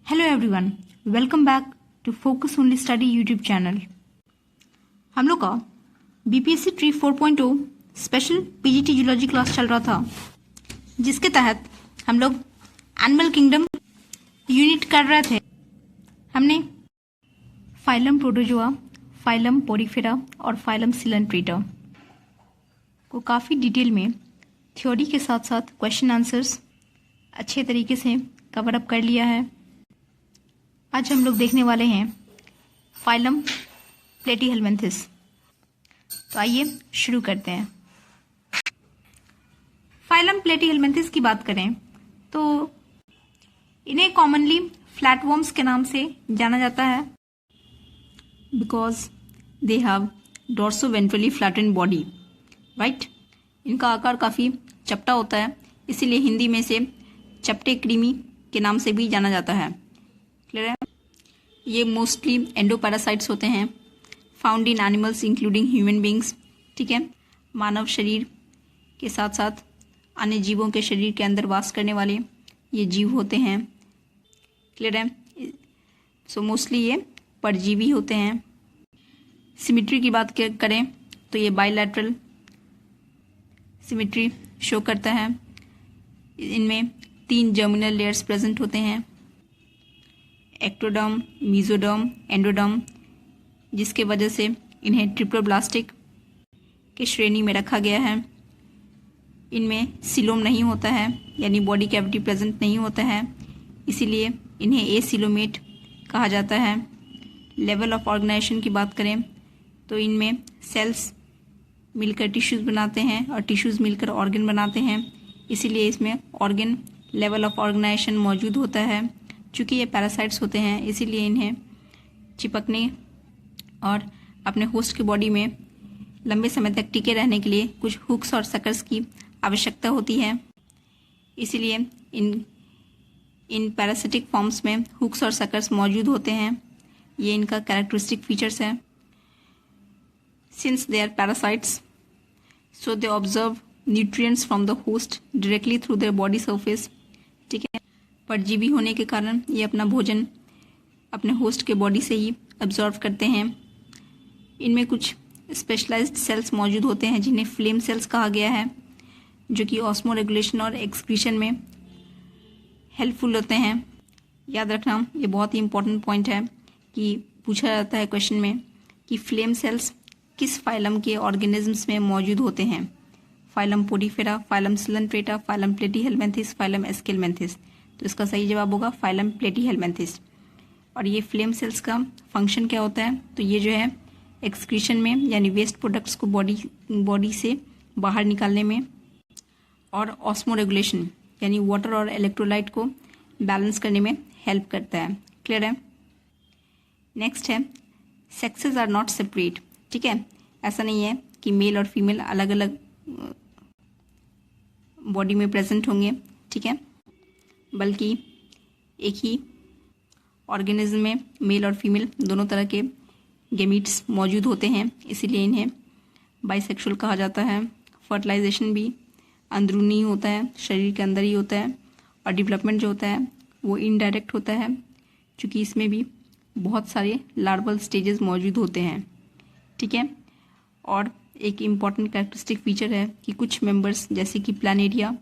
Hello everyone, welcome back to focus only study YouTube channel. हम लोग का BPSC TRE 4.0 special PGT zoology class चल रहा था, जिसके तहत हम लोग एनिमल किंगडम यूनिट कर रहे थे। हमने फाइलम प्रोटोजोआ, फाइलम पोरिफेरा और फाइलम सिलेंट्रेटा को काफ़ी डिटेल में थ्योरी के साथ साथ क्वेश्चन आंसर्स अच्छे तरीके से कवर अप कर लिया है। आज हम लोग देखने वाले हैं फाइलम प्लेटीहेलमिन्थेस। तो आइए शुरू करते हैं। फाइलम प्लेटीहेलमिन्थेस की बात करें तो इन्हें कॉमनली फ्लैटवर्म्स के नाम से जाना जाता है, because they have dorsoventrally flattened body, right. इनका आकार काफ़ी चपटा होता है, इसीलिए हिंदी में से चपटे कृमि के नाम से भी जाना जाता है। क्लियर है। ये मोस्टली एंडोपैरासाइट्स होते हैं, found in animals including human beings. ठीक है, मानव शरीर के साथ साथ अन्य जीवों के शरीर के अंदर वास करने वाले ये जीव होते हैं। क्लियर है। सो मोस्टली ये परजीवी होते हैं। सिमिट्री की बात करें तो ये बाइलैटरल सिमिट्री शो करता है। इनमें 3 जर्मिनल लेयर्स प्रेजेंट होते हैं, एक्टोडर्म, मीजोडर्म, एंडोडर्म, जिसके वजह से इन्हें ट्रिप्लोब्लास्टिक की श्रेणी में रखा गया है। इनमें सिलोम नहीं होता है, यानी बॉडी कैविटी प्रेजेंट नहीं होता है, इसीलिए इन्हें एसिलोमेट कहा जाता है। लेवल ऑफ ऑर्गेनाइजेशन की बात करें तो इनमें सेल्स मिलकर टिश्यूज़ बनाते हैं और टिश्यूज़ मिलकर ऑर्गन बनाते हैं, इसीलिए इसमें ऑर्गन लेवल ऑफ ऑर्गेनाइजेशन मौजूद होता है। चूँकि ये पैरासाइट्स होते हैं, इसीलिए इन्हें चिपकने और अपने होस्ट की बॉडी में लंबे समय तक टिके रहने के लिए कुछ हुक्स और सकर्स की आवश्यकता होती है। इसीलिए इन पैरासिटिक फॉर्म्स में हुक्स और सकर्स मौजूद होते हैं। ये इनका कैरेक्टरिस्टिक फीचर्स है। Since they are parasites, so they observe nutrients from the host directly through their body surface. ठीक है, परजीवी होने के कारण ये अपना भोजन अपने होस्ट के बॉडी से ही अब्जॉर्व करते हैं। इनमें कुछ स्पेशलाइज्ड सेल्स मौजूद होते हैं जिन्हें फ्लेम सेल्स कहा गया है, जो कि ऑस्मो रेगुलेशन और एक्सक्रीशन में हेल्पफुल होते हैं। याद रखना, ये बहुत ही इंपॉर्टेंट पॉइंट है कि पूछा जाता है क्वेश्चन में कि फ्लेम सेल्स किस फाइलम के ऑर्गेनिजम्स में मौजूद होते हैं। Phylum Porifera, phylum Coelenterata, phylum Platyhelminthes, phylum Aschelminthes. तो इसका सही जवाब होगा फाइलम प्लेटीहेलमिन्थेस। और ये फ्लेम सेल्स का फंक्शन क्या होता है, तो ये जो है एक्सक्रीशन में, यानी वेस्ट प्रोडक्ट्स को बॉडी से बाहर निकालने में, और ऑस्मो रेगुलेशन यानी वाटर और इलेक्ट्रोलाइट को बैलेंस करने में हेल्प करता है। क्लियर है। नेक्स्ट है सेक्सेस आर नॉट सेपरेट। ठीक है, ऐसा नहीं है कि मेल और फीमेल अलग अलग बॉडी में प्रेजेंट होंगे। ठीक है, बल्कि एक ही ऑर्गेनिज्म में मेल और फीमेल दोनों तरह के गेमीट्स मौजूद होते हैं, इसीलिए इन्हें बाइसेक्सुअल कहा जाता है। फर्टिलाइजेशन भी अंदरूनी होता है, शरीर के अंदर ही होता है, और डेवलपमेंट जो होता है वो इनडायरेक्ट होता है, क्योंकि इसमें भी बहुत सारे लार्वल स्टेजेस मौजूद होते हैं। ठीक है, और एक इम्पॉर्टेंट कैरेक्टरिस्टिक फीचर है कि कुछ मेंबर्स जैसे कि प्लानेरिया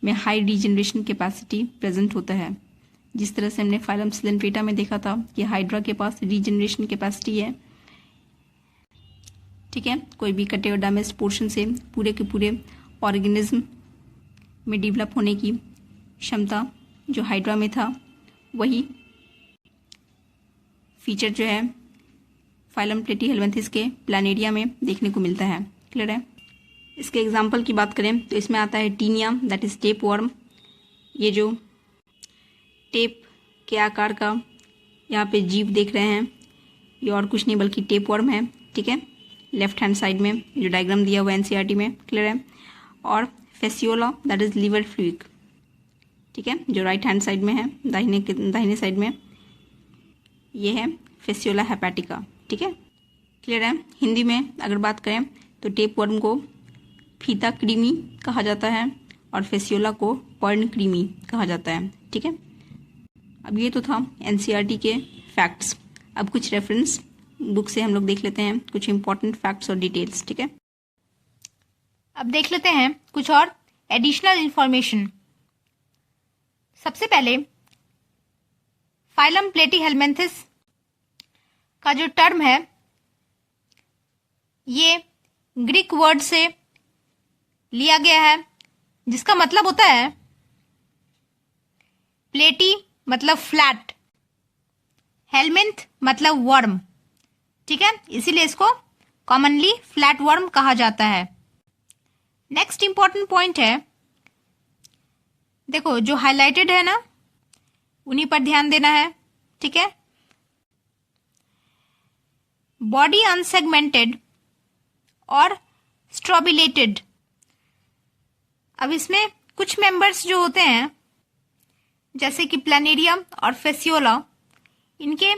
में हाई रीजनरेशन कैपेसिटी प्रेजेंट होता है। जिस तरह से हमने फाइलम सिलेंट्रेटा में देखा था कि हाइड्रा के पास रीजनरेशन कैपेसिटी है। ठीक है, कोई भी कटे और डैमेज्ड पोर्शन से पूरे के पूरे ऑर्गेनिज्म में डेवलप होने की क्षमता जो हाइड्रा में था, वही फीचर जो है फाइलम प्लेटीहेलमिन्थेस के प्लानेरिया में देखने को मिलता है। क्लियर है। इसके एग्जाम्पल की बात करें तो इसमें आता है Taenia, that is tapeworm. ये जो टेप के आकार का यहाँ पे जीव देख रहे हैं, ये और कुछ नहीं बल्कि टेप वर्म है। ठीक है, लेफ्ट हैंड साइड में जो डायग्राम दिया हुआ है एनसीईआरटी में। क्लियर है। और Fasciola, that is liver fluid. ठीक है, जो राइट हैंड साइड में है, दाहिने साइड में, ये है फेसियोला हेपेटिका। ठीक है, क्लियर है। हिंदी में अगर बात करें तो टेप वर्म को फीता कृमि कहा जाता है और फेसियोला को पर्ण कृमि कहा जाता है। ठीक है, अब ये तो था एनसीईआरटी के फैक्ट्स। अब कुछ रेफरेंस बुक से हम लोग देख लेते हैं कुछ इंपॉर्टेंट फैक्ट्स और डिटेल्स। ठीक है, अब देख लेते हैं कुछ और एडिशनल इंफॉर्मेशन। सबसे पहले फाइलम प्लेटीहेल्मिन्थिस का जो टर्म है ये ग्रीक वर्ड से लिया गया है, जिसका मतलब होता है प्लेटी मतलब फ्लैट, हेलमिंथ मतलब वर्म। ठीक है, इसीलिए इसको कॉमनली फ्लैट वर्म कहा जाता है। नेक्स्ट इंपॉर्टेंट पॉइंट है, देखो जो हाईलाइटेड है ना उन्हीं पर ध्यान देना है। ठीक है, बॉडी अनसेगमेंटेड और स्ट्रोबिलेटेड। अब इसमें कुछ मेंबर्स जो होते हैं जैसे कि प्लानेरियम और फेसियोला, इनके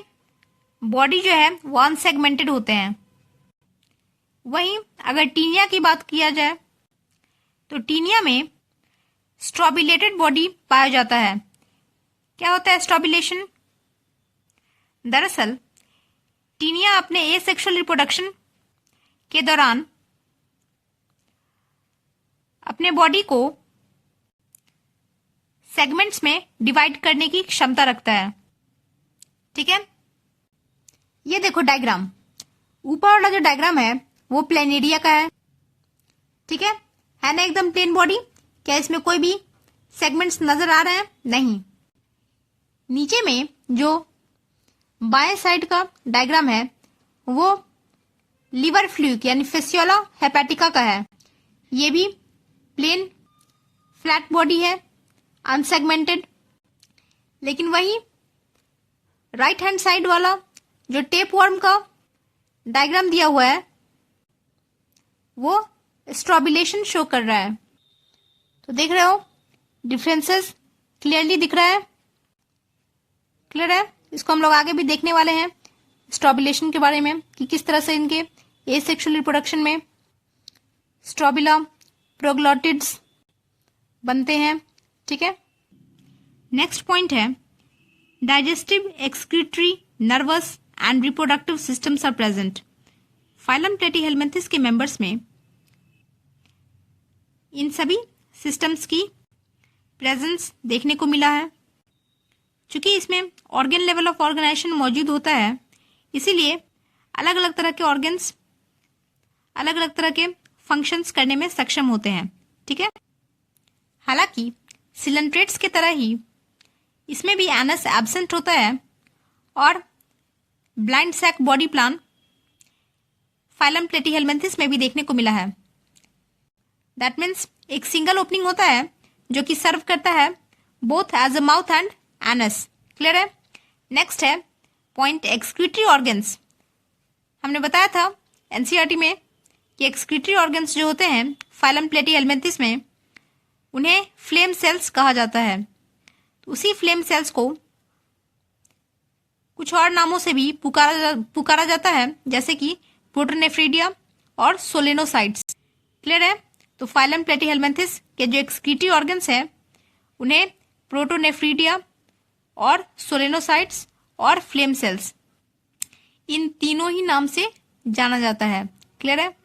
बॉडी जो है वो अनसेगमेंटेड होते हैं। वहीं अगर टीनिया की बात किया जाए तो टीनिया में स्ट्रोबिलेटेड बॉडी पाया जाता है। क्या होता है स्ट्रोबिलेशन? दरअसल टीनिया अपने एसेक्सुअल रिप्रोडक्शन के दौरान अपने बॉडी को सेगमेंट्स में डिवाइड करने की क्षमता रखता है। ठीक है, ये देखो डायग्राम, ऊपर वाला जो डायग्राम है वो प्लेनेरिया का है। ठीक है ना, एकदम प्लेन बॉडी। क्या इसमें कोई भी सेगमेंट्स नजर आ रहे हैं? नहीं। नीचे में जो बाएं साइड का डायग्राम है वो लिवर फ्लूक यानी फेसियोला हेपेटिका का है। ये भी प्लेन फ्लैट बॉडी है, अनसेगमेंटेड। लेकिन वही राइट हैंड साइड वाला जो टेप वर्म का डायग्राम दिया हुआ है वो स्ट्रोबिलेशन शो कर रहा है। तो देख रहे हो डिफरेंसेस क्लियरली दिख रहा है? क्लियर है? इसको हम लोग आगे भी देखने वाले हैं स्ट्रोबिलेशन के बारे में कि किस तरह से इनके एसेक्सुअल रिप्रोडक्शन में स्ट्रोबिला प्रोग्लोटिड्स बनते हैं। ठीक है, नेक्स्ट पॉइंट है digestive, excretory, nervous and reproductive systems are present. Phylum Platyhelminthes के मेंबर्स में इन सभी सिस्टम्स की प्रेजेंस देखने को मिला है। चूंकि इसमें ऑर्गन लेवल ऑफ ऑर्गेनाइजेशन मौजूद होता है, इसीलिए अलग अलग तरह के ऑर्गन्स अलग अलग तरह के फंक्शंस करने में सक्षम होते हैं। ठीक है, हालांकि सिलेंट्रेट्स की तरह ही इसमें भी एनस एब्सेंट होता है और blind sac body plan phylum Platyhelminthes में भी देखने को मिला है। दैट मीन्स एक सिंगल ओपनिंग होता है जो कि सर्व करता है both as a mouth and anus. Clear है? नेक्स्ट है पॉइंट एक्सक्रीटरी ऑर्गन्स। हमने बताया था एनसीईआरटी में कि एक्सक्रीटरी ऑर्गन्स जो होते हैं फाइलम प्लेटीहेल्मिन्थिस में उन्हें फ्लेम सेल्स कहा जाता है। तो उसी फ्लेम सेल्स को कुछ और नामों से भी पुकारा जाता है, जैसे कि प्रोटोनेफ्रीडिया और सोलेनोसाइट्स। क्लियर है? तो फाइलम प्लेटीहेल्मिन्थिस के जो एक्सक्रीटरी ऑर्गन्स हैं उन्हें प्रोटोनेफ्रीडिया और सोलेनोसाइट्स और फ्लेम सेल्स, इन तीनों ही नाम से जाना जाता है। क्लियर है?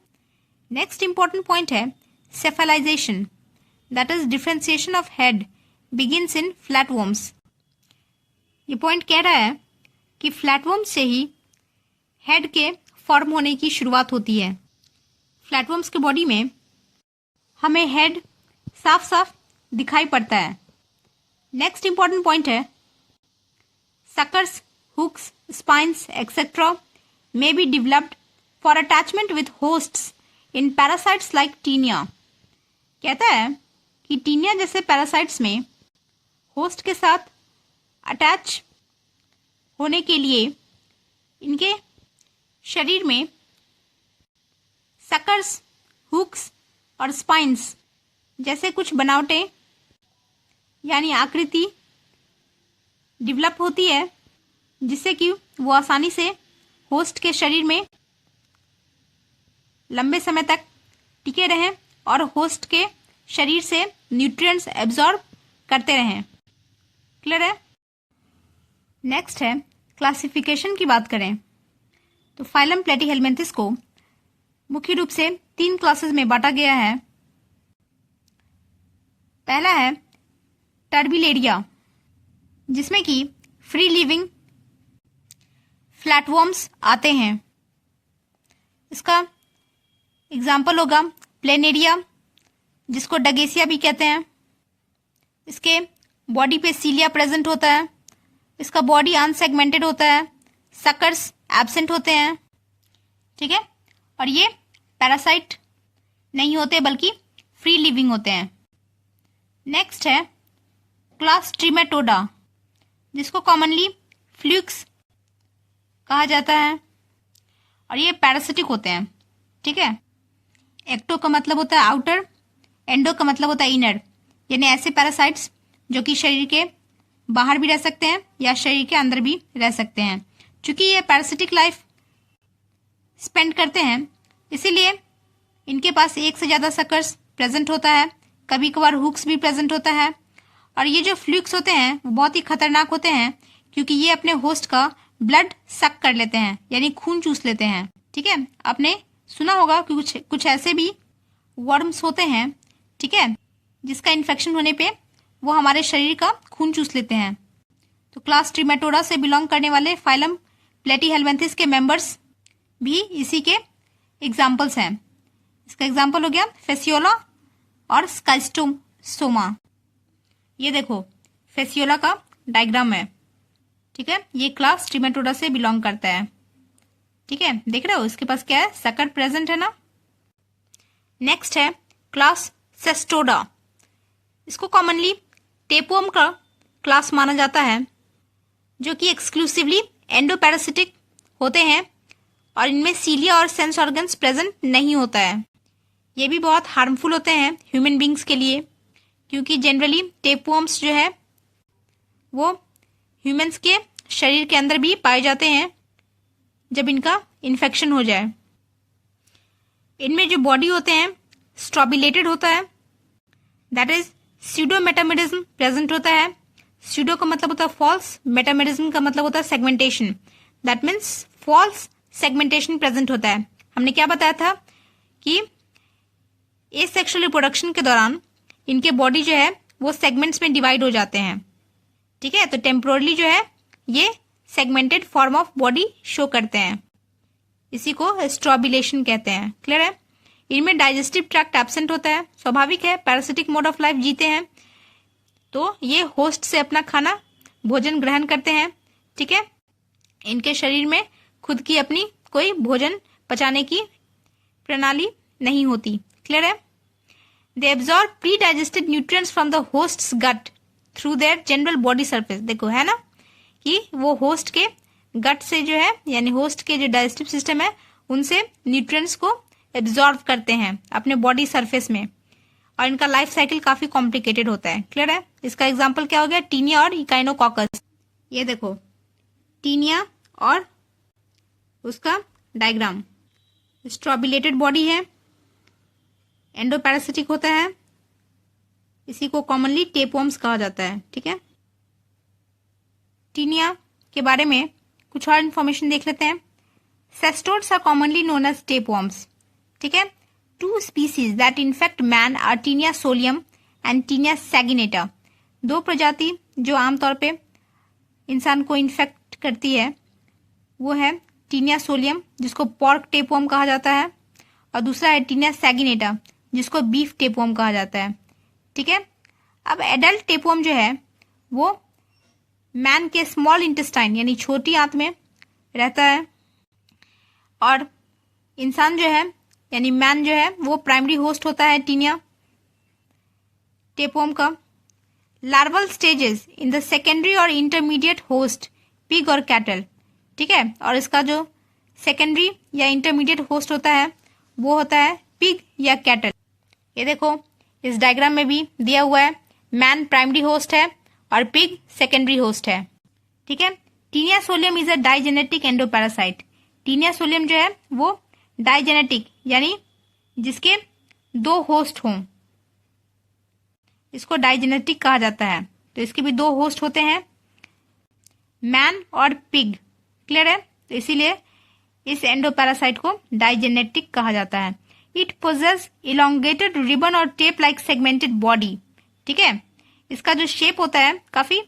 नेक्स्ट इंपॉर्टेंट पॉइंट है cephalisation, that is differentiation of head begins in flatworms. ये पॉइंट कह रहा है कि फ्लैटवर्म्स से ही हेड के फॉर्म होने की शुरुआत होती है। फ्लैटवर्म्स के बॉडी में हमें हेड साफ साफ दिखाई पड़ता है। नेक्स्ट इंपॉर्टेंट पॉइंट है suckers, hooks, spines, etc. may be developed for attachment with hosts in parasites like Taenia. कहता है कि टीनिया जैसे पैरासाइट्स में होस्ट के साथ अटैच होने के लिए इनके शरीर में सकर्स, हुक्स और स्पाइन्स जैसे कुछ बनावटें यानी आकृति डेवलप होती है, जिससे कि वो आसानी से होस्ट के शरीर में लंबे समय तक टिके रहें और होस्ट के शरीर से न्यूट्रिएंट्स एब्जॉर्ब करते रहें। क्लियर है? नेक्स्ट है क्लासिफिकेशन की बात करें तो फाइलम प्लेटीहेलमिन्थिस को मुख्य रूप से 3 क्लासेस में बांटा गया है। पहला है टर्बिलेरिया, जिसमें कि फ्री लिविंग फ्लैटवर्म्स आते हैं। इसका एग्जाम्पल होगा प्लेनेरिया, जिसको डगेसिया भी कहते हैं। इसके बॉडी पे सीलिया प्रेजेंट होता है। इसका बॉडी अनसेगमेंटेड होता है। सकर्स एब्सेंट होते हैं, ठीक है। और ये पैरासाइट नहीं होते बल्कि फ्री लिविंग होते हैं। नेक्स्ट है क्लास ट्रिमेटोडा, जिसको कॉमनली फ्लूक्स कहा जाता है और ये पैरासिटिक होते हैं, ठीक है। एक्टो का मतलब होता है आउटर, एंडो का मतलब होता है इनर, यानी ऐसे पैरासाइट्स जो कि शरीर के बाहर भी रह सकते हैं या शरीर के अंदर भी रह सकते हैं। चूंकि ये पैरासिटिक लाइफ स्पेंड करते हैं, इसीलिए इनके पास एक से ज्यादा सकर्स प्रेजेंट होता है। कभी कभार हुक्स भी प्रेजेंट होता है। और ये जो फ्लूक्स होते हैं वो बहुत ही खतरनाक होते हैं, क्योंकि ये अपने होस्ट का ब्लड सक कर लेते हैं, यानी खून चूस लेते हैं, ठीक है। आपने सुना होगा कि कुछ ऐसे भी वर्म्स होते हैं, ठीक है, जिसका इन्फेक्शन होने पे वो हमारे शरीर का खून चूस लेते हैं। तो क्लास ट्रिमेटोडा से बिलोंग करने वाले फाइलम प्लेटीहेलमिन्थिस के मेंबर्स भी इसी के एग्जाम्पल्स हैं। इसका एग्जाम्पल हो गया फेसियोला और स्काइस्टोसोमा। ये देखो फेसियोला का डायग्राम है, ठीक है। ये क्लास ट्रिमेटोडा से बिलोंग करता है, ठीक है। देख रहे हो इसके पास क्या है, सकर प्रेजेंट है ना। नेक्स्ट है क्लास सेस्टोडा। इसको कॉमनली टेपवर्म का क्लास माना जाता है, जो कि एक्सक्लूसिवली एंडोपैरासिटिक होते हैं और इनमें सीलिया और सेंस ऑर्गन्स प्रेजेंट नहीं होता है। ये भी बहुत हार्मफुल होते हैं ह्यूमन बींग्स के लिए, क्योंकि जनरली टेपवर्म्स जो है वो ह्यूमंस के शरीर के अंदर भी पाए जाते हैं जब इनका इन्फेक्शन हो जाए। इनमें जो बॉडी होते हैं स्ट्रॉबिलेटेड होता है, that is pseudo metamerism present होता है। स्यूडो का मतलब होता है फॉल्स, मेटामेरिज्म का मतलब होता है segmentation, that means false segmentation present होता है। हमने क्या बताया था कि एसेक्सुअल रिप्रोडक्शन के दौरान इनके बॉडी जो है वो सेगमेंट्स में डिवाइड हो जाते हैं, ठीक है। तो टेम्पोरली जो है ये segmented form of body show करते हैं, इसी को स्ट्रॉबिलेशन कहते हैं। क्लियर है। इनमें डाइजेस्टिव ट्रैक्ट एब्सेंट होता है, स्वाभाविक है, पैरासिटिक मोड ऑफ लाइफ जीते हैं, तो ये होस्ट से अपना खाना भोजन ग्रहण करते हैं, ठीक है। इनके शरीर में खुद की अपनी कोई भोजन पचाने की प्रणाली नहीं होती। क्लियर है। They absorb pre digested nutrients from the host's gut through their general body surface. देखो है ना कि वो होस्ट के गट से जो है, यानी होस्ट के जो डाइजेस्टिव सिस्टम है उनसे न्यूट्रिएंट्स को एब्जॉर्ब करते हैं अपने बॉडी सरफेस में, और इनका लाइफ साइकिल काफी कॉम्प्लिकेटेड होता है। क्लियर है। इसका एग्जाम्पल क्या हो गया, टीनिया और इकाइनोकॉकस। ये देखो टीनिया और उसका डायग्राम, स्ट्रॉबिलेटेड बॉडी है, एंडोपैरासिटिक होता है, इसी को कॉमनली टेपवर्म्स कहा जाता है, ठीक है। टीनिया के बारे में कुछ और इन्फॉर्मेशन देख लेते हैं। Cestodes are commonly known as tapeworms, ठीक है। 2 species that infect man are Taenia solium and Taenia saginata. 2 प्रजाति जो आमतौर पे इंसान को इन्फेक्ट करती है वो है टीनिया सोलियम, जिसको पॉर्क टेपवर्म कहा जाता है, और दूसरा है टीनिया सैगिनेटा, जिसको बीफ टेपवर्म कहा जाता है, ठीक है। अब एडल्ट टेपवर्म जो है वो मैन के स्मॉल इंटेस्टाइन यानी छोटी आंत में रहता है, और इंसान जो है यानी मैन जो है वो प्राइमरी होस्ट होता है टीनिया टेपवर्म का। Larval stages in the secondary और इंटरमीडिएट होस्ट पिग और कैटल, ठीक है। और इसका जो सेकेंडरी या इंटरमीडिएट होस्ट होता है वो होता है पिग या कैटल। ये देखो इस डायग्राम में भी दिया हुआ है, मैन प्राइमरी होस्ट है और पिग सेकेंडरी होस्ट है, ठीक है। Taenia solium is a digenetic endoparasite. Taenia solium जो है वो डाइजेनेटिक यानी जिसके 2 होस्ट हों, इसको डाइजेनेटिक कहा जाता है। तो इसके भी 2 होस्ट होते हैं, मैन और पिग। क्लियर है? तो इसीलिए इस एंडोपैरासाइट को डाइजेनेटिक कहा जाता है। इट पोजेस इलोंगेटेड रिबन और टेप लाइक सेगमेंटेड बॉडी। ठीक है, इसका जो शेप होता है काफी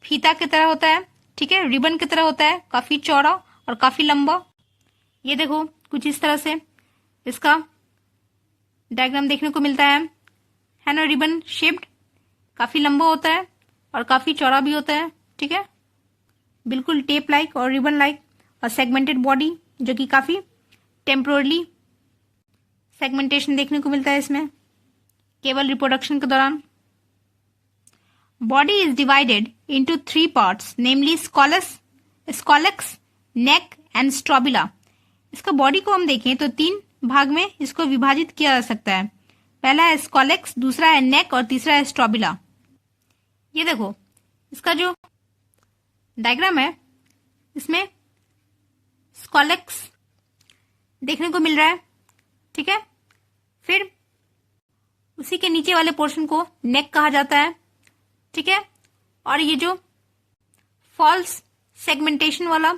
फीता की तरह होता है। ठीक है, रिबन की तरह होता है, काफी चौड़ा और काफी लंबा। ये देखो कुछ इस तरह से इसका डायग्राम देखने को मिलता है ना, रिबन शेप्ड, काफी लंबा होता है और काफी चौड़ा भी होता है। ठीक है, बिल्कुल टेप लाइक और रिबन लाइक, और सेगमेंटेड बॉडी जो कि काफी टेम्पोरली सेगमेंटेशन देखने को मिलता है इसमें केवल रिप्रोडक्शन के दौरान। Body is divided into 3 parts, namely scolex, neck and strobila. इसका बॉडी को हम देखें तो 3 भाग में इसको विभाजित किया जा सकता है। पहला है स्कॉलेक्स, दूसरा है नेक और तीसरा है स्ट्रोबिला। ये देखो इसका जो डायग्राम है इसमें स्कॉलेक्स देखने को मिल रहा है। ठीक है, फिर उसी के नीचे वाले पोर्शन को नेक कहा जाता है। ठीक है, और ये जो फॉल्स सेगमेंटेशन वाला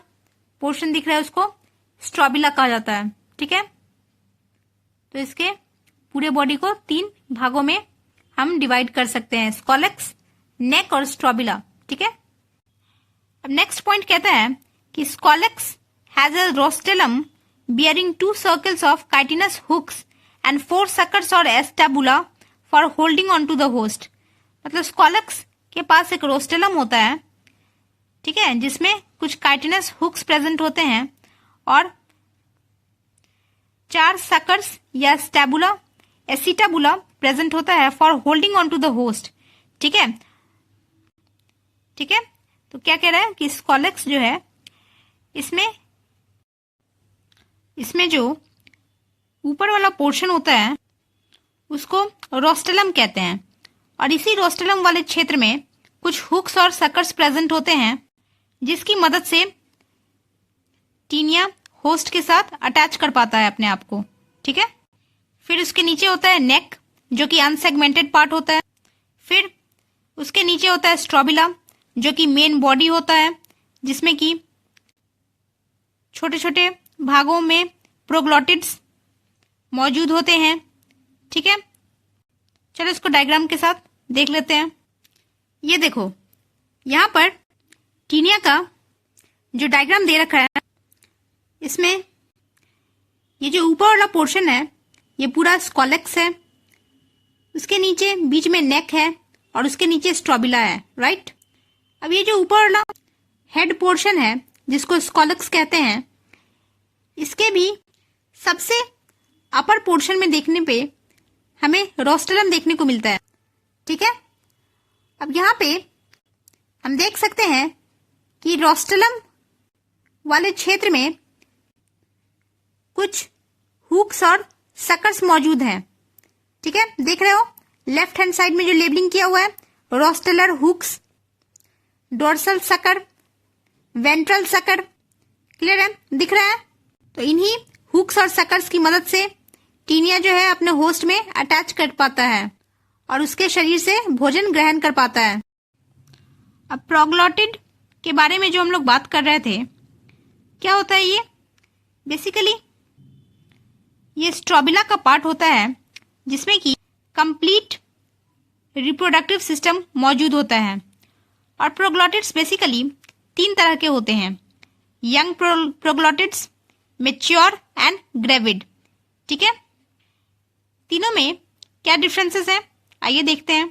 पोर्शन दिख रहा है उसको स्ट्रोबिला कहा जाता है। ठीक है, तो इसके पूरे बॉडी को 3 भागों में हम डिवाइड कर सकते हैं, स्कॉलेक्स, नेक और स्ट्रोबिला। ठीक है, अब नेक्स्ट पॉइंट कहता है कि scolex has a rostellum bearing 2 circles of chitinous hooks and 4 suckers or estabula for holding on to the host। मतलब स्कॉलेक्स के पास एक रोस्टेलम होता है, ठीक है, जिसमें कुछ काइटिनस हुक्स प्रेजेंट होते हैं और 4 सकर्स या स्टैबुला एसिटाबुला प्रेजेंट होता है for holding on to the host. ठीक है, ठीक है, तो क्या कह रहा है कि स्कॉलेक्स जो है इसमें जो ऊपर वाला पोर्शन होता है उसको रोस्टेलम कहते हैं, और इसी रोस्टेलम वाले क्षेत्र में कुछ हुक्स और सकर्स प्रेजेंट होते हैं जिसकी मदद से टीनिया होस्ट के साथ अटैच कर पाता है अपने आप को। ठीक है, फिर उसके नीचे होता है नेक जो कि अनसेगमेंटेड पार्ट होता है। फिर उसके नीचे होता है स्ट्रोबिला जो कि मेन बॉडी होता है जिसमें कि छोटे छोटे भागों में प्रोग्लॉटिड्स मौजूद होते हैं। ठीक है, चलो इसको डायग्राम के साथ देख लेते हैं। ये देखो यहां पर टीनिया का जो डायग्राम दे रखा है इसमें ये जो ऊपर वाला पोर्शन है ये पूरा स्कॉलेक्स है, उसके नीचे बीच में नेक है और उसके नीचे स्ट्रोबिला है। राइट, अब ये जो ऊपर वाला हेड पोर्शन है जिसको स्कॉलेक्स कहते हैं, इसके भी सबसे अपर पोर्शन में देखने पे हमें रोस्टेलम देखने को मिलता है। ठीक है, अब यहाँ पे हम देख सकते हैं कि रोस्टेलम वाले क्षेत्र में कुछ हुक्स और सकर्स मौजूद हैं। ठीक है, देख रहे हो लेफ्ट हैंड साइड में जो लेबलिंग किया हुआ है, rostellar hooks, dorsal sucker, ventral sucker. Clear है, दिख रहा है? तो इन्हीं हुक्स और सकर्स की मदद से टीनिया जो है अपने होस्ट में अटैच कर पाता है और उसके शरीर से भोजन ग्रहण कर पाता है। अब प्रोग्लॉटिड के बारे में जो हम लोग बात कर रहे थे, क्या होता है ये? बेसिकली ये स्ट्रोबिला का पार्ट होता है जिसमें कि कंप्लीट रिप्रोडक्टिव सिस्टम मौजूद होता है। और प्रोग्लॉटिड्स बेसिकली 3 तरह के होते हैं, young proglottids, mature and gravid. ठीक है, तीनों में क्या डिफरेंसेस हैं आइए देखते हैं।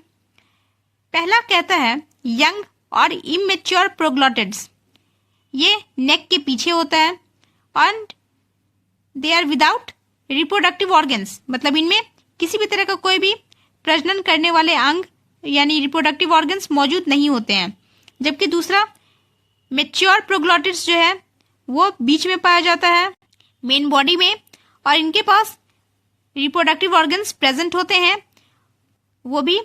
पहला कहता है यंग और इमेच्योर प्रोग्लॉटिड्स, ये नेक के पीछे होता है and they are without reproductive organs, मतलब इनमें किसी भी तरह का कोई भी प्रजनन करने वाले अंग यानी रिप्रोडक्टिव ऑर्गन्स मौजूद नहीं होते हैं। जबकि दूसरा मैच्योर प्रोग्लॉटिड्स जो है वो बीच में पाया जाता है मेन बॉडी में, और इनके पास रिप्रोडक्टिव ऑर्गन्स प्रेजेंट होते हैं, वो भी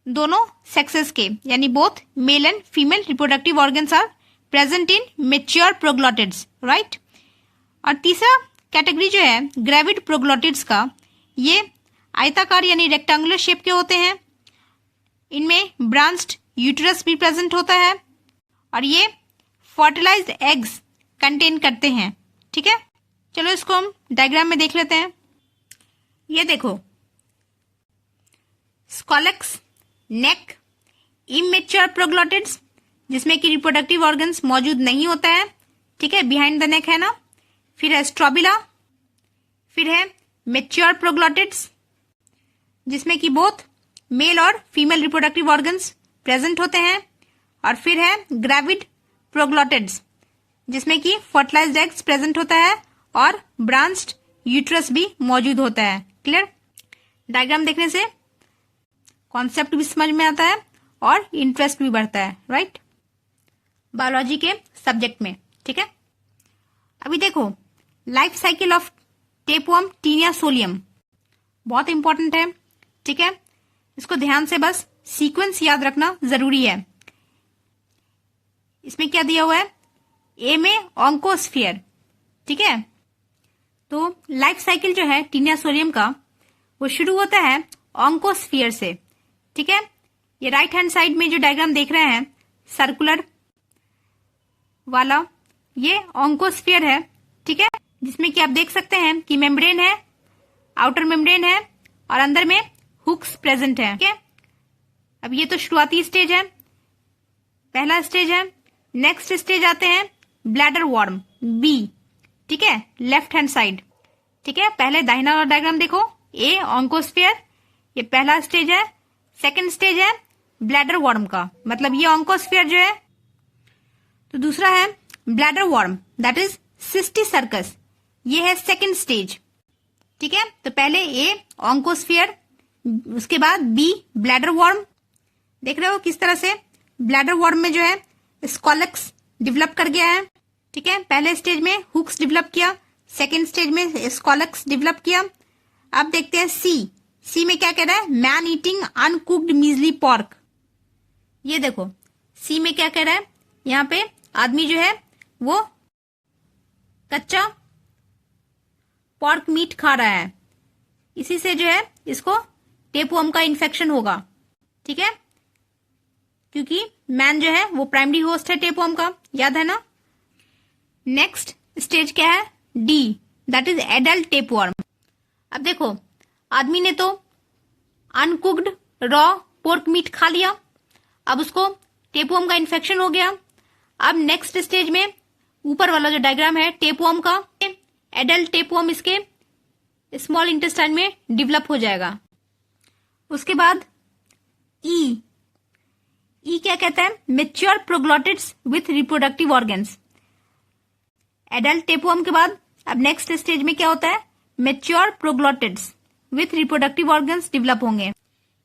दोनों सेक्सेस के, यानी both male and female reproductive organs are present in mature proglottids. Right, और तीसरा कैटेगरी जो है ग्रेविड प्रोग्लॉटिड्स का, ये आयताकार यानी रेक्टेंगुलर शेप के होते हैं, इनमें ब्रांच्ड यूटेरस भी प्रेजेंट होता है। और ये फर्टिलाइज्ड एग्स कंटेन करते हैं। ठीक है, चलो इसको हम डायग्राम में देख लेते हैं। ये देखो, स्कॉलेक्स, नेक, इमेच्योर प्रोग्लोटिड्स जिसमें कि रिप्रोडक्टिव ऑर्गन्स मौजूद नहीं होता है। ठीक है, बिहाइंड द नेक है ना। फिर है स्ट्रोबिला, फिर है मेच्योर प्रोग्लोटिड्स जिसमें कि बोथ मेल और फीमेल रिप्रोडक्टिव ऑर्गन्स प्रेजेंट होते हैं। और फिर है ग्रेविड प्रोग्लोटिड्स जिसमें कि फर्टिलाइज्ड एग्स प्रेजेंट होता है और ब्रांच्ड यूट्रस भी मौजूद होता है। क्लियर? डायग्राम देखने से कॉन्सेप्ट भी समझ में आता है और इंटरेस्ट भी बढ़ता है, राइट, बायोलॉजी के सब्जेक्ट में। ठीक है, अभी देखो life cycle of tapeworm Taenia solium बहुत इंपॉर्टेंट है। ठीक है, इसको ध्यान से बस सीक्वेंस याद रखना जरूरी है। इसमें क्या दिया हुआ है, ए में ऑन्कोस्फीयर। ठीक है, तो लाइफ साइकिल जो है टीनिया सोलियम का वो शुरू होता है ऑन्कोस्फीयर से। ठीक है, ये राइट हैंड साइड में जो डायग्राम देख रहे हैं सर्कुलर वाला, ये ऑन्कोस्फीयर है। ठीक है, जिसमें कि आप देख सकते हैं कि मेम्ब्रेन है, आउटर मेम्ब्रेन है और अंदर में हुक्स प्रेजेंट है। ठीक है, अब ये तो शुरुआती स्टेज है, पहला स्टेज है। नेक्स्ट स्टेज आते हैं ब्लैडर वर्म, बी। ठीक है, लेफ्ट हैंड साइड। ठीक है, पहले दाहिना वाला डायग्राम देखो, ए ऑन्कोस्फीयर, ये पहला स्टेज है। सेकंड स्टेज है ब्लैडर वर्म का, मतलब ये ऑन्कोस्फीयर जो है। तो दूसरा है bladder worm, that is cysticercus, ये है सेकंड स्टेज। ठीक है, तो पहले ए ऑन्कोस्फीयर, उसके बाद बी ब्लैडर वर्म। देख रहे हो किस तरह से ब्लैडर वर्म में जो है स्कॉलेक्स डेवलप कर गया है। ठीक है, पहले स्टेज में हुक्स डेवलप किया, सेकेंड स्टेज में स्कॉलेक्स डेवलप किया। अब देखते हैं सी। सी में क्या कह रहा है, मैन ईटिंग अनकुक्ड मीजली पॉर्क। ये देखो सी में क्या कह रहा है, यहाँ पे आदमी जो है वो कच्चा पॉर्क मीट खा रहा है, इसी से जो है इसको टेपवर्म का इन्फेक्शन होगा। ठीक है, क्योंकि मैन जो है वो प्राइमरी होस्ट है टेपवर्म का, याद है ना। नेक्स्ट स्टेज क्या है, D, that is adult tapeworm. अब देखो आदमी ने तो अनकुक्ड रॉ पोर्क मीट खा लिया, अब उसको टेपवर्म का इन्फेक्शन हो गया। अब नेक्स्ट स्टेज में ऊपर वाला जो डायग्राम है टेपवर्म का, एडल्ट टेपवर्म इसके स्मॉल इंटेस्टाइन में डेवलप हो जाएगा। उसके बाद ई। ई क्या कहता है, mature proglottids with reproductive organs. Adult tapeworm के बाद अब नेक्स्ट स्टेज में क्या होता है, mature proglottids with reproductive organs develop होंगे,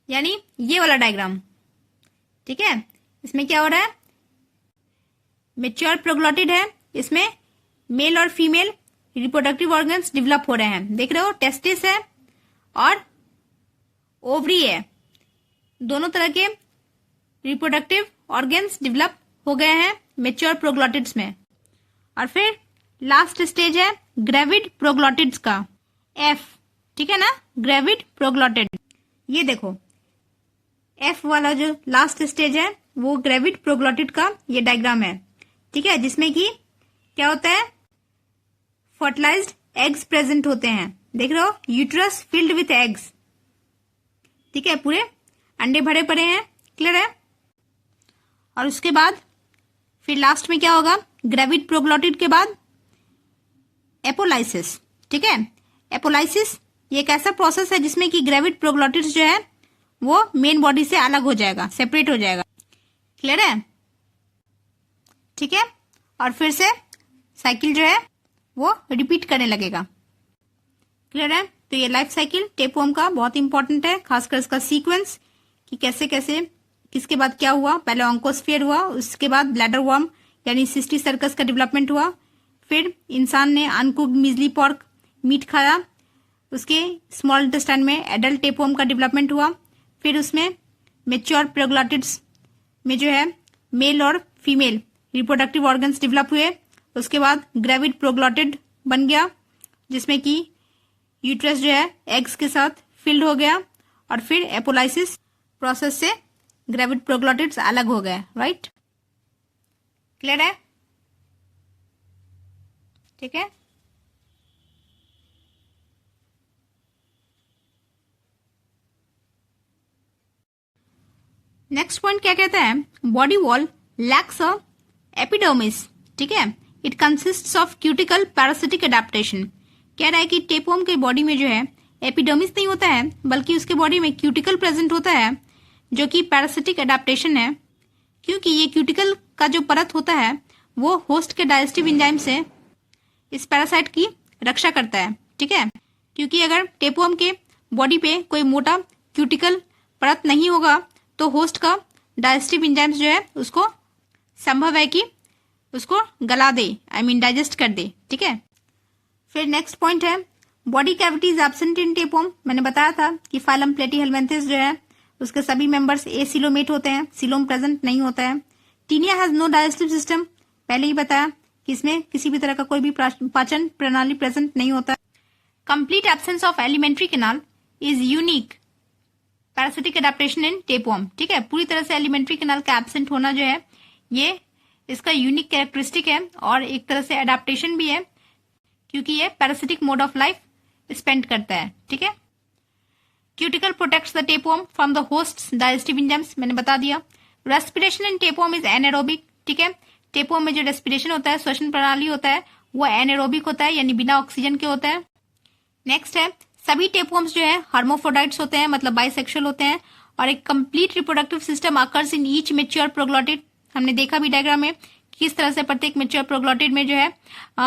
यानी ये वाला डायग्राम। ठीक है, इसमें क्या हो रहा है, मेच्योर प्रोग्लोटिड है, इसमें मेल और फीमेल रिप्रोडक्टिव ऑर्गन्स डेवलप हो रहे हैं। देख रहे हो टेस्टिस है और ओवरी है, दोनों तरह के रिप्रोडक्टिव ऑर्गन्स डेवलप हो गए हैं मेच्योर प्रोग्लोटिड्स में। और फिर लास्ट स्टेज है ग्रेविड प्रोग्लोटिड्स का, एफ। ठीक है ना, ग्रेविड प्रोग्लोटिड। ये देखो एफ वाला जो लास्ट स्टेज है वो ग्रेविड प्रोग्लोटिड का ये डायग्राम है। ठीक है, जिसमें कि क्या होता है, फर्टिलाइज्ड एग्स प्रेजेंट होते हैं। देख रहे हो यूट्रस फिल्ड विथ एग्स। ठीक है, पूरे अंडे भरे पड़े हैं। क्लियर है? और उसके बाद फिर लास्ट में क्या होगा, ग्रेविड प्रोग्लोटिड के बाद एपोलाइसिस। ठीक है, एपोलाइसिस ये एक ऐसा प्रोसेस है जिसमें कि ग्रेविड प्रोग्लोटिड्स जो है वो मेन बॉडी से अलग हो जाएगा, सेपरेट हो जाएगा। क्लियर है? ठीक है, और फिर से साइकिल जो है वो रिपीट करने लगेगा। क्लियर है? तो ये लाइफ साइकिल टेपवर्म का बहुत इंपॉर्टेंट है, खासकर इसका सीक्वेंस कि कैसे कैसे किसके बाद क्या हुआ। पहले ऑन्कोस्फीयर हुआ, उसके बाद ब्लैडर वर्म यानी सिस्टिसर्कस का डेवलपमेंट हुआ, फिर इंसान ने अनकुक्ड मीजली पॉर्क मीट खाया, उसके स्मॉल इंटेस्टाइन में एडल्ट टेपवर्म का डेवलपमेंट हुआ, फिर उसमें मेच्योर प्रोग्लोटिड्स में जो है मेल और फीमेल रिप्रोडक्टिव ऑर्गन्स डेवलप हुए, उसके बाद ग्रेविड प्रोग्लोटिड बन गया जिसमें कि यूट्रस जो है एग्स के साथ फिल्ड हो गया, और फिर एपोलाइसिस प्रोसेस से ग्रेविड प्रोग्लोटिड्स अलग हो गए। राइट? क्लियर है? ठीक है, नेक्स्ट पॉइंट क्या कहता है, बॉडी वॉल लैक्स अ एपिडर्मिस, ठीक है, it consists of cuticle parasitic adaptation. कह रहा है कि टेपवर्म के बॉडी में जो है एपिडर्मिस नहीं होता है, बल्कि उसके बॉडी में क्यूटिकल प्रेजेंट होता है, जो कि पैरासिटिक एडेप्टेशन है, क्योंकि ये क्यूटिकल का जो परत होता है वो होस्ट के डाइजेस्टिव एंजाइम से इस पैरासाइट की रक्षा करता है। ठीक है, क्योंकि अगर टेपवर्म के बॉडी पे कोई मोटा क्यूटिकल परत नहीं होगा तो होस्ट का डाइजेस्टिव एंजाइम्स जो है उसको संभव है कि उसको गला दे, आई मीन डाइजेस्ट कर दे। ठीक है, फिर नेक्स्ट पॉइंट है body cavity is absent in tapeworm. मैंने बताया था कि फाइलम प्लेटीहेलमिन्थेस जो है उसके सभी मेंबर्स एसिलोमेट होते हैं, सिलोम प्रेजेंट नहीं होता है। Taenia has no digestive system, पहले ही बताया कि इसमें किसी भी तरह का कोई भी पाचन प्रणाली प्रेजेंट नहीं होता। Complete absence of alimentary canal is unique parasitic adaptation in tapeworm. ठीक है, पूरी तरह से एलिमेंट्री कैनाल का एब्सेंट होना जो है ये इसका यूनिक कैरेक्टरिस्टिक है और एक तरह से एडेप्टेशन भी है, क्योंकि ये parasitic mode of life spend करता है। ठीक है, cuticle protects the tapeworm from the hosts digestive enzymes, मैंने बता दिया। Respiration in tapeworm is anaerobic. ठीक है, टेपवर्म में जो रेस्पिरेशन होता है, श्वसन प्रणाली होता है, वो एनारोबिक होता है, यानी बिना ऑक्सीजन के होता है। नेक्स्ट है सभी टेपवर्म्स जो है हर्मोफ्रोडाइट्स होते हैं, मतलब बाइसेक्सुअल होते हैं, और एक complete reproductive system occurs in each mature proglottid. हमने देखा भी डायग्राम में किस तरह से प्रत्येक मैच्योर प्रोग्लोटिड में जो है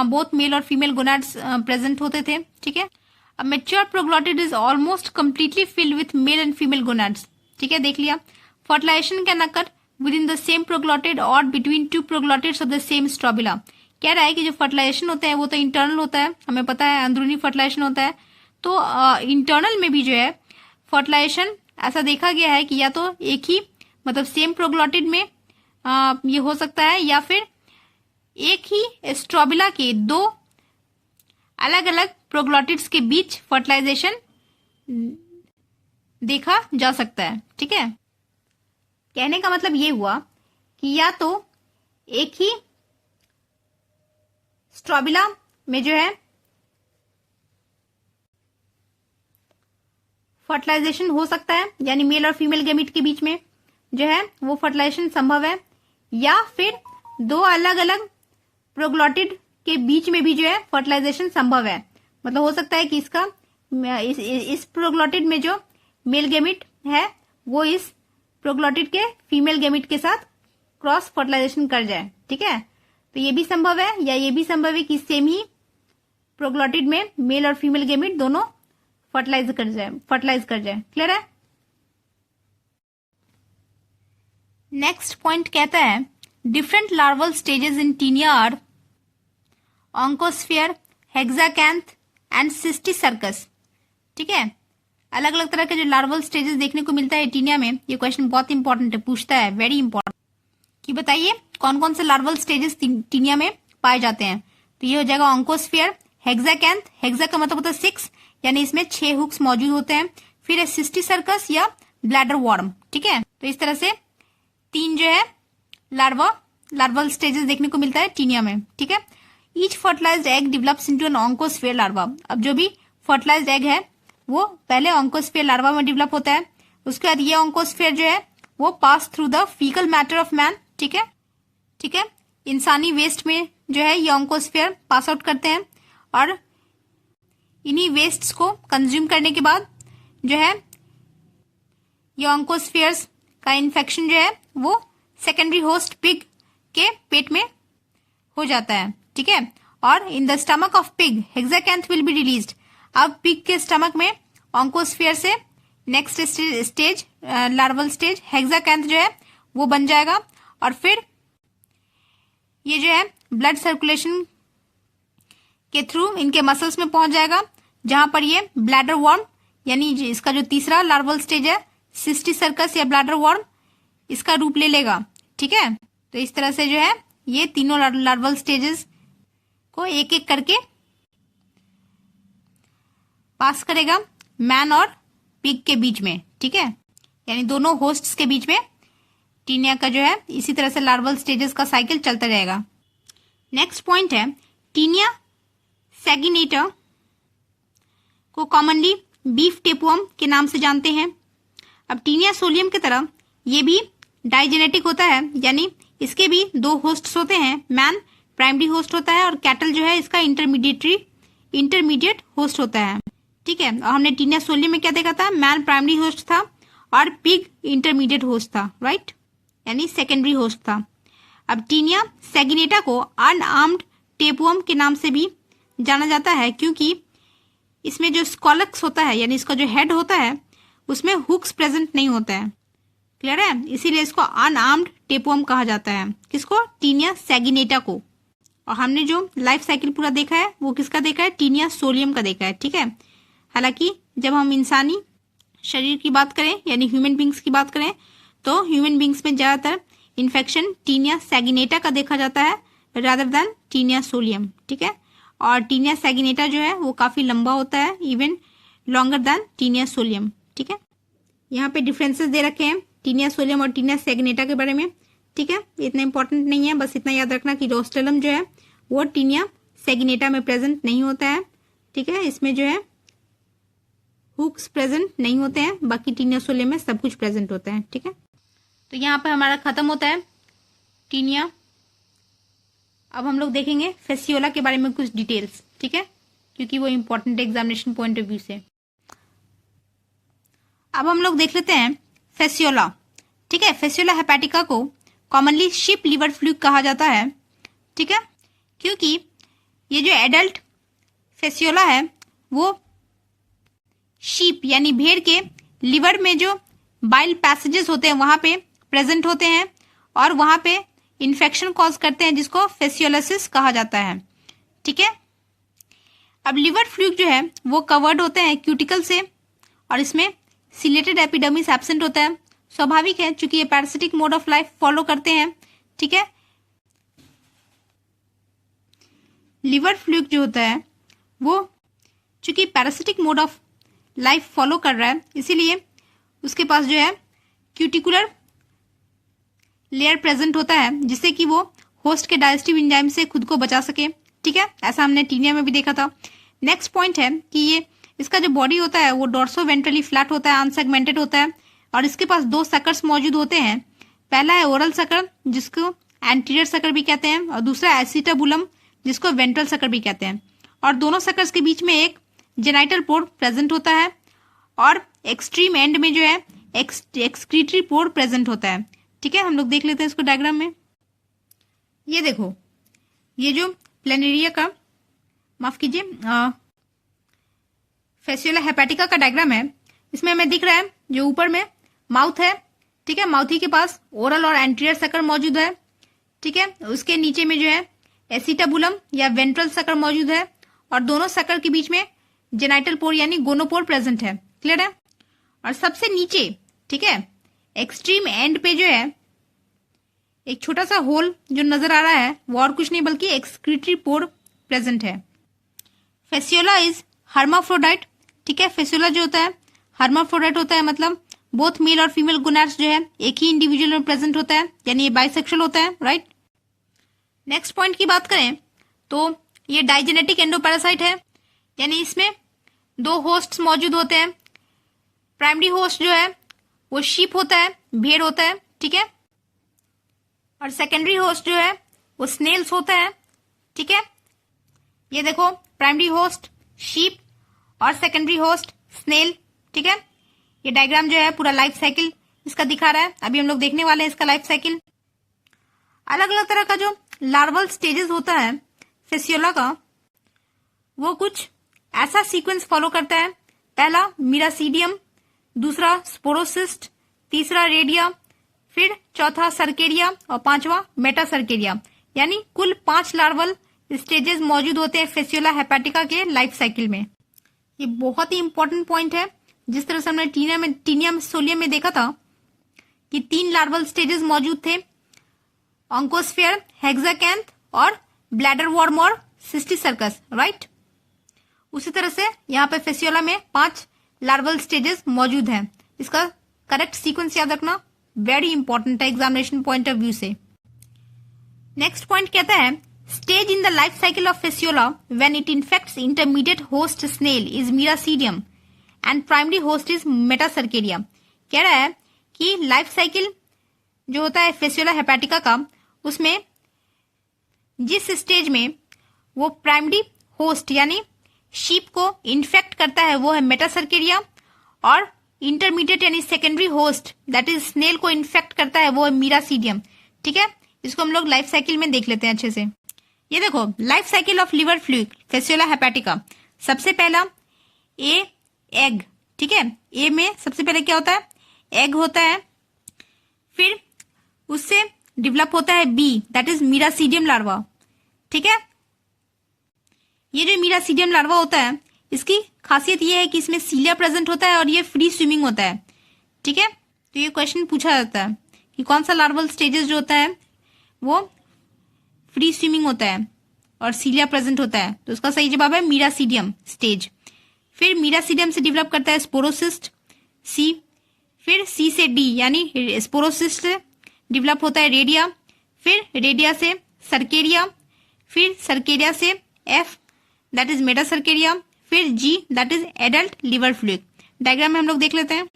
बोथ मेल और फीमेल गोनाड्स प्रेजेंट होते थे। ठीक है, अब mature proglottid is almost completely filled with male and female gonads. ठीक है, देख लिया। Fertilisation can occur within the same proglottid और between two proglottids of the same strobila. कह रहा है कि जो फर्टिलाइजेशन होता है वो तो इंटरनल होता है, हमें पता है अंदरूनी फर्टिलाइजेशन होता है, तो इंटरनल में भी जो है फर्टिलाइजेशन ऐसा देखा गया है कि या तो एक ही मतलब सेम प्रोग्लोटिड में ये हो सकता है, या फिर एक ही स्ट्रोबिला के दो अलग अलग प्रोग्लोटिड्स के बीच फर्टिलाइजेशन देखा जा सकता है। ठीक है, कहने का मतलब ये हुआ कि या तो एक ही स्ट्रोबिला में जो है फर्टिलाइजेशन हो सकता है, यानी मेल और फीमेल गैमीट के बीच में जो है वो फर्टिलाइजेशन संभव है, या फिर दो अलग अलग प्रोग्लोटिड के बीच में भी जो है फर्टिलाइजेशन संभव है। मतलब हो सकता है कि इसका इस प्रोग्लोटिड में जो मेल गैमीट है वो इस प्रोग्लोटिड के फीमेल गैमीट के साथ क्रॉस फर्टिलाइजेशन कर जाए। ठीक है, तो ये भी संभव है, या ये भी संभव है कि सेम ही प्रोग्लोटिड में मेल और फीमेल गैमीट दोनों फर्टिलाइज कर जाए। क्लियर है? नेक्स्ट पॉइंट कहता है different larval stages in Taenia are oncosphere, hexacanth and cysticercus. ठीक है, अलग अलग तरह के जो लार्वल स्टेजेस देखने को मिलता है टीनिया में। ये क्वेश्चन बहुत इंपॉर्टेंट है, पूछता है, वेरी इंपॉर्टेंट, कि बताइए कौन कौन से लार्वल स्टेजेस टीनिया में पाए जाते हैं। तो ये हो जाएगा ऑन्कोस्फीयर, हेक्साकैंथ, हेक्सा का मतलब होता है 6, यानी इसमें 6 हुक्स मौजूद होते हैं। फिर है सिस्टिसर्कस या ब्लैडर वॉर्म। ठीक है, तो इस तरह से 3 जो है लार्वल स्टेजेस देखने को मिलता है टीनिया में। ठीक है, each fertilized egg develops into an oncosphere larva. अब जो भी फर्टिलाइज्ड एग है वो पहले ऑन्कोस्फीयर लार्वा में डेवलप होता है, उसके बाद ये ऑन्कोस्फीयर जो है वो pass through the faecal matter of man. ठीक है, ठीक है, इंसानी वेस्ट में जो है ये ऑन्कोस्फीयर पास आउट करते हैं, और इन्हीं वेस्ट्स को कंज्यूम करने के बाद जो है ये ऑन्कोस्फीयर्स का इन्फेक्शन जो है वो सेकेंडरी होस्ट पिग के पेट में हो जाता है। ठीक है, और in the stomach of pig hexacanth will be released. अब पिग के स्टमक में ऑन्कोस्फीयर से next stage larval stage hexacanth जो है वो बन जाएगा, और फिर ये जो है ब्लड सर्कुलेशन के थ्रू इनके मसल्स में पहुंच जाएगा, जहां पर ये ब्लैडर वॉर्म यानी इसका जो तीसरा लार्वल स्टेज है सिस्टिसर्कस या ब्लैडर वॉर्म इसका रूप ले लेगा। ठीक है, तो इस तरह से जो है ये तीनों लार्वल स्टेजेस को एक एक करके पास करेगा मैन और पिग के बीच में। ठीक है, यानी दोनों होस्ट्स के बीच में टीनिया का जो है इसी तरह से लार्वल स्टेजेस का साइकिल चलता रहेगा। नेक्स्ट पॉइंट है टीनिया सैगिनेटा को कॉमनली बीफ टेपवर्म के नाम से जानते हैं। अब टीनिया सोलियम की तरह ये भी डाइजेनेटिक होता है, यानी इसके भी दो होस्ट्स होते हैं। मैन प्राइमरी होस्ट होता है और कैटल जो है इसका इंटरमीडिएट होस्ट होता है। ठीक है, और हमने टीनिया सोलियम में क्या देखा था, मैन प्राइमरी होस्ट था और पिग इंटरमीडिएट होस्ट था, राइट, यानी सेकेंडरी होस्ट था। अब टीनिया सैगिनेटा को अनआर्म्ड टेपवर्म के नाम से भी जाना जाता है, क्योंकि इसमें जो स्कॉलक्स होता है यानी इसका जो हेड होता है उसमें हुक्स प्रेजेंट नहीं होता है। क्लियर है, इसीलिए इसको अनआर्म्ड टेपवर्म कहा जाता है। किसको, टीनिया सैगिनेटा को। और हमने जो लाइफ साइकिल पूरा देखा है वो किसका देखा है, टीनिया सोलियम का देखा है। ठीक है, हालांकि जब हम इंसानी शरीर की बात करें यानी ह्यूमन बींग्स की बात करें तो ह्यूमन बींग्स में ज्यादातर इन्फेक्शन टीनिया सैगिनेटा का देखा जाता है रादर देन टीनिया सोलियम। ठीक है, और टीनिया सैगिनेटा जो है वो काफी लंबा होता है, even longer than Taenia solium. ठीक है, यहाँ पे डिफरेंसेस दे रखे हैं टीनिया सोलियम और टीनिया सैगिनेटा के बारे में। ठीक है, इतना इंपॉर्टेंट नहीं है, बस इतना याद रखना कि रोस्टेलम जो है वो टीनिया सैगिनेटा में प्रेजेंट नहीं होता है। ठीक है, इसमें जो है हुक्स प्रेजेंट नहीं होते हैं, बाकी टीनिया सोलियम में सब कुछ प्रेजेंट होता है। ठीक है, तो यहाँ पर हमारा खत्म होता है टीनिया। अब हम लोग देखेंगे फेसियोला के बारे में कुछ डिटेल्स। ठीक है, क्योंकि वो important examination point of view से। अब हम लोग देख लेते हैं फेसियोला। ठीक है, फेसियोला हेपेटिका को कॉमनली शीप लिवर फ्लूक कहा जाता है। ठीक है, क्योंकि ये जो एडल्ट फेसियोला है वो शीप यानी भेड़ के लिवर में जो बाइल पैसेजेस होते हैं वहां पे प्रेजेंट होते हैं और वहां पे इन्फेक्शन कॉज करते हैं, जिसको फेसियोलिसिस कहा जाता है। ठीक है, अब लिवर फ्लूक जो है वो कवर्ड होते हैं क्यूटिकल से और इसमें सिलेटेड एपिडर्मिस एब्सेंट होता है। स्वाभाविक है, चूंकि ये parasitic mode of life follow करते हैं। ठीक है, लिवर फ्लूक जो होता है वो चूंकि parasitic mode of life follow कर रहा है, इसीलिए उसके पास जो है क्यूटिकुलर लेयर प्रेजेंट होता है, जिससे कि वो होस्ट के डाइजेस्टिव एंजाइम से खुद को बचा सके। ठीक है, ऐसा हमने टीनिया में भी देखा था। नेक्स्ट पॉइंट है कि ये इसका जो बॉडी होता है वो डोर्सो वेंट्रली फ्लैट होता है, अनसेगमेंटेड होता है और इसके पास दो सकर्स मौजूद होते हैं। पहला है ओरल सकर जिसको एंटीरियर सकर भी कहते हैं और दूसरा एसिटाबुलम जिसको वेंट्रल सकर भी कहते हैं। और दोनों सकर्स के बीच में एक जेनाइटल पोर प्रेजेंट होता है और एक्सट्रीम एंड में जो है एक्सक्रीटरी पोर प्रेजेंट होता है। ठीक है, हम लोग देख लेते हैं इसको डायग्राम में। ये देखो, ये जो प्लेनेरिया का माफ कीजिए फेसियोला हेपेटिका का डायग्राम है, इसमें हमें दिख रहा है जो ऊपर में माउथ है। ठीक है, माउथी के पास ओरल और एंटीरियर सकर मौजूद है। ठीक है, उसके नीचे में जो है एसिटाबुलम या वेंट्रल सकर मौजूद है और दोनों सकर के बीच में जेनाइटल पोर यानी गोनोपोर प्रेजेंट है। क्लियर है, और सबसे नीचे ठीक है एक्सट्रीम एंड पे जो है एक छोटा सा होल जो नजर आ रहा है वो और कुछ नहीं बल्कि एक्सक्रीटरी पोर प्रेजेंट है। Fasciola is hermaphrodite. ठीक है, फेसियोला जो होता है हर्माफ्रोडाइट होता है, मतलब बोथ मेल और फीमेल गोनाड्स जो है एक ही इंडिविजुअल में प्रेजेंट होता है, यानी ये बाइसेक्सुअल होता है। राइट, नेक्स्ट पॉइंट की बात करें तो ये डाइजेनेटिक एंडोपैरासाइट है, यानी इसमें दो होस्ट्स मौजूद होते हैं। प्राइमरी होस्ट जो है वो शीप होता है, भेड़ होता है। ठीक है, और सेकेंडरी होस्ट जो है वो स्नेल्स होता है। ठीक है, ये देखो प्राइमरी होस्ट शीप और सेकेंडरी होस्ट स्नेल। ठीक है, ये डायग्राम जो है पूरा लाइफ साइकिल इसका दिखा रहा है। अभी हम लोग देखने वाले हैं इसका लाइफ साइकिल। अलग अलग तरह का जो लार्वल स्टेजेस होता है फेसियोला का, वो कुछ ऐसा सीक्वेंस फॉलो करता है। पहला मिरासीडियम, दूसरा स्पोरोसिस्ट, तीसरा रेडिया, फिर चौथा सर्केरिया और पांचवा मेटासर्केरिया, यानी कुल 5 लार्वल स्टेजेस मौजूद होते हैं फेसियोला हेपेटिका के लाइफ साइकिल में। ये बहुत ही इंपॉर्टेंट पॉइंट है। जिस तरह से हमने टीनिया सोलियम में देखा था कि 3 लार्वल स्टेजेस मौजूद थे, ऑन्कोस्फेयर, हेक्साकैंथ और ब्लैडर वॉर्म और सिस्टिसर्कस। राइट, उसी तरह से यहाँ पे फेसियोला में 5 लार्वल स्टेजेस मौजूद हैं। इसका करेक्ट सीक्वेंस याद रखना, वेरी इंपॉर्टेंट है एग्जामिनेशन पॉइंट ऑफ व्यू से। नेक्स्ट पॉइंट कहता है stage in the life cycle of Fasciola when it infects intermediate host snail is miracidium and primary host is metacercaria. कह रहा है कि लाइफ साइकिल जो होता है फेसियोला हेपेटिका का, उसमें जिस स्टेज में वो प्राइमरी होस्ट यानी शीप को इन्फेक्ट करता है वो है मेटासर्केरिया, और इंटरमीडिएट यानी secondary host that is snail को इन्फेक्ट करता है वो है मीरासीडियम। ठीक है, इसको हम लोग लाइफ साइकिल में देख लेते हैं अच्छे से। ये देखो life cycle of liver fluid Fasciola hepatica. सबसे पहला ए एग, ठीक है, ए में सबसे पहले क्या होता है, एग होता है, फिर उससे डेवलप होता है B that is miracidium larva. ठीक है, ये जो मीरासीडियम लार्वा होता है इसकी खासियत ये है कि इसमें सीलिया प्रेजेंट होता है और ये फ्री स्विमिंग होता है। ठीक है, तो ये क्वेश्चन पूछा जाता है कि कौन सा लार्वल स्टेजेस जो होता है वो फ्री स्विमिंग होता है और सीलिया प्रेजेंट होता है, तो उसका सही जवाब है मीरासीडियम स्टेज। फिर मीरासीडियम से डेवलप करता है स्पोरोसिस्ट सी, फिर सी से डी यानी स्पोरोसिस्ट से डेवलप होता है रेडिया, फिर रेडिया से सर्केरिया, फिर सर्केरिया से एफ दैट इज मेटासर्केरिया, फिर G that is adult liver fluid. Diagram में हम लोग देख लेते हैं।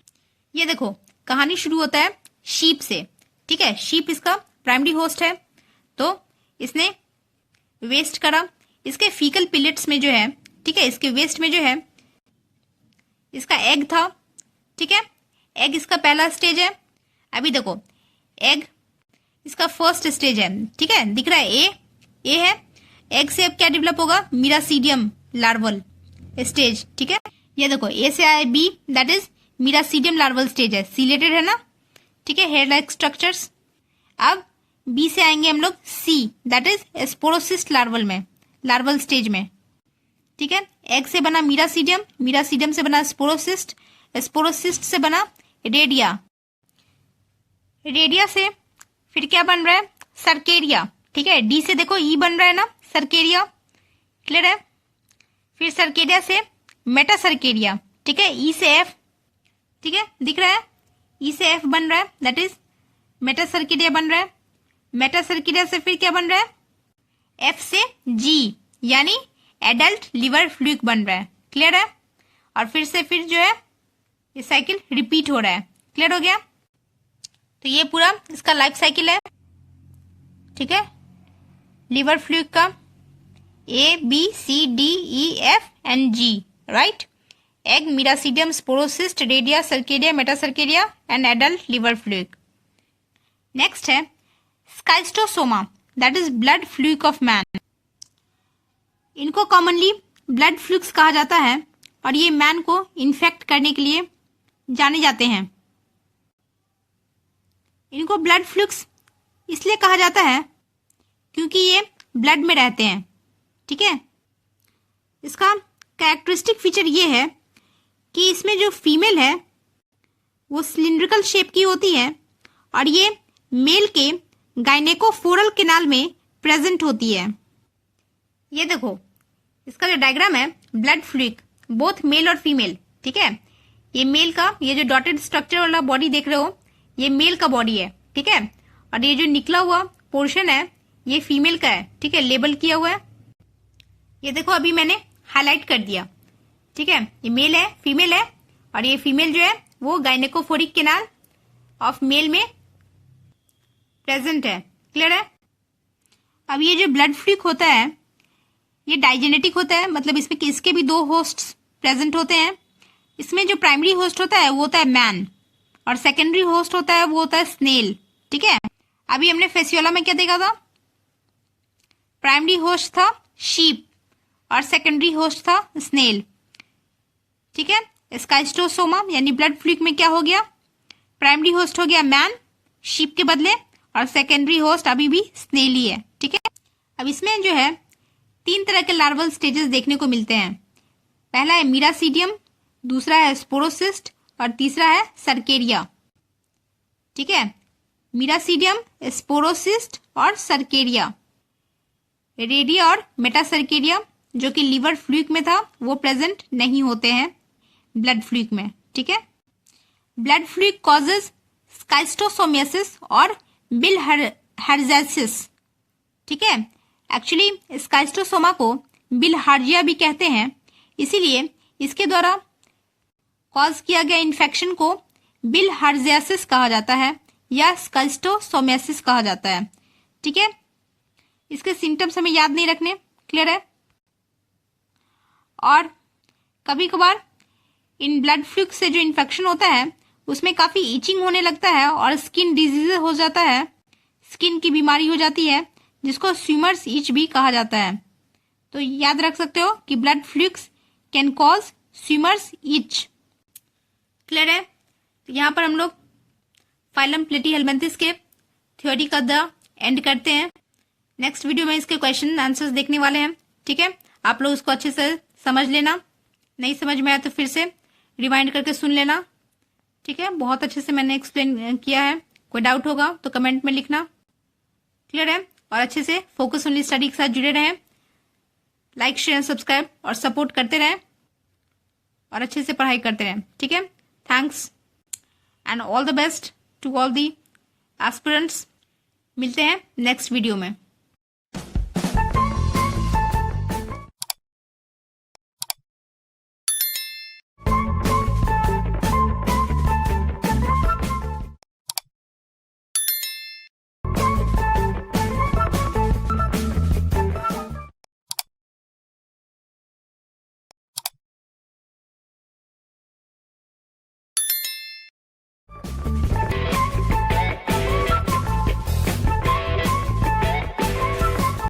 ये देखो कहानी शुरू होता है शीप से। ठीक है, शीप इसका प्राइमरी होस्ट है, तो इसने वेस्ट करा, इसके फीकल पिलेट्स में जो है, ठीक है, इसके वेस्ट में जो है इसका एग था। ठीक है, एग इसका पहला स्टेज है। अभी देखो एग इसका फर्स्ट स्टेज है। ठीक है, दिख रहा है ए है, एग से अब क्या डेवलप होगा, मीरासीडियम लार्वल स्टेज। ठीक है, ये देखो ए से आया B that is miracidium larval stage है, सीलेटेड है ना। ठीक है, हेयर लाइक स्ट्रक्चर्स। अब बी से आएंगे हम लोग C that is sporocyst larval में, लार्वल स्टेज में। ठीक है, एग से बना मीरासीडियम, मीरासीडियम से बना स्पोरोसिस्ट, स्पोरोसिस्ट से बना रेडिया, रेडिया से फिर क्या बन रहा है, सर्केरिया। ठीक है, डी से देखो ई बन रहा है ना, सर्केरिया, क्लियर है। फिर सर्केरिया से मेटासर्केरिया। ठीक है, ई से एफ, ठीक है, दिख रहा है, ई से एफ बन रहा है दैट इज मेटासर्केरिया बन रहा है। मेटासर्केरिया से फिर क्या बन रहा है, एफ से जी यानी एडल्ट लिवर फ्लूइड बन रहा है, क्लियर है। और फिर से फिर जो है ये साइकिल रिपीट हो रहा है, क्लियर हो गया। तो ये पूरा इसका लाइफ साइकिल है। ठीक है, लिवर फ्लूइड का A B C D E F and G, right. Egg, miracidium, sporocyst, redia, cercaria, metacercaria and adult liver fluid. Next है Schistosoma that is blood fluid of man. इनको commonly blood fluids कहा जाता है और ये man को infect करने के लिए जाने जाते हैं। इनको ब्लड फ्लूइड्स इसलिए कहा जाता है क्योंकि ये ब्लड में रहते हैं। ठीक है, इसका कैरेक्टरिस्टिक फीचर ये है कि इसमें जो फीमेल है वो सिलिंड्रिकल शेप की होती है और ये मेल के गाइनेकोफोरल कैनाल में प्रेजेंट होती है। ये देखो इसका जो डायग्राम है ब्लड फ्लूइड बोथ मेल और फीमेल। ठीक है, ये मेल का ये जो डॉटेड स्ट्रक्चर वाला बॉडी देख रहे हो ये मेल का बॉडी है। ठीक है, और ये जो निकला हुआ पोर्शन है ये फीमेल का है। ठीक है, लेबल किया हुआ है, ये देखो अभी मैंने हाईलाइट कर दिया। ठीक है, ये मेल है, फीमेल है, और ये फीमेल जो है वो गाइनेकोफोरिक कैनाल ऑफ मेल में प्रेजेंट है, क्लियर है। अब ये जो ब्लड फ्लूइड होता है ये डाइजेनेटिक होता है, मतलब इसमें इसके भी दो होस्ट प्रेजेंट होते हैं। इसमें जो प्राइमरी होस्ट होता है वो होता है मैन और सेकेंडरी होस्ट होता है वो होता है स्नेल। ठीक है, अभी हमने फेसियोला में क्या देखा था, प्राइमरी होस्ट था शीप और सेकेंडरी होस्ट था स्नेल। ठीक है, स्काइस्टोसोमा यानी ब्लड फ्लूइड में क्या हो गया, प्राइमरी होस्ट हो गया मैन शीप के बदले और सेकेंडरी होस्ट अभी भी स्नेल ही है। ठीक है, अब इसमें जो है 3 तरह के लार्वल स्टेजेस देखने को मिलते हैं। पहला है मीरासीडियम, दूसरा है स्पोरोसिस्ट और तीसरा है सर्केरिया। ठीक है, मीरासीडियम, स्पोरोसिस्ट और सर्केरिया। रेडिया और मेटासर्केरिया जो कि लिवर फ्लूइड में था वो प्रेजेंट नहीं होते हैं ब्लड फ्लूइड में। ठीक है, ब्लड फ्लूइड कॉजेज स्काइस्टोसोमियासिस और बिलहार्जियासिस। ठीक है, एक्चुअली स्काइस्टोसोमा को बिलहार्जिया भी कहते हैं, इसीलिए इसके द्वारा कॉज किया गया इन्फेक्शन को बिलहार्जियासिस कहा जाता है या स्काइस्टोसोमियासिस कहा जाता है। ठीक है, इसके सिम्टम्स हमें याद नहीं रखने, क्लियर है। और कभी कभार इन ब्लड फ्लूक्स से जो इन्फेक्शन होता है उसमें काफी ईचिंग होने लगता है और स्किन डिजीज हो जाता है, स्किन की बीमारी हो जाती है जिसको स्विमर्स ईच भी कहा जाता है। तो याद रख सकते हो कि blood flukes can cause swimmers each. Clear है। तो यहाँ पर हम लोग फाइलम प्लेटीहेल्मिन्थिस के थ्योरी का द एंड करते हैं। नेक्स्ट वीडियो में इसके क्वेश्चन आंसर्स देखने वाले हैं। ठीक है, आप लोग उसको अच्छे से समझ लेना, नहीं समझ में आया तो फिर से रिवाइंड करके सुन लेना। ठीक है, बहुत अच्छे से मैंने एक्सप्लेन किया है। कोई डाउट होगा तो कमेंट में लिखना। क्लियर है, और अच्छे से फोकस ओनली स्टडी के साथ जुड़े रहें, लाइक शेयर सब्सक्राइब और सपोर्ट करते रहें और अच्छे से पढ़ाई करते रहें। ठीक है, thanks and all the best to all the aspirants. मिलते हैं नेक्स्ट वीडियो में।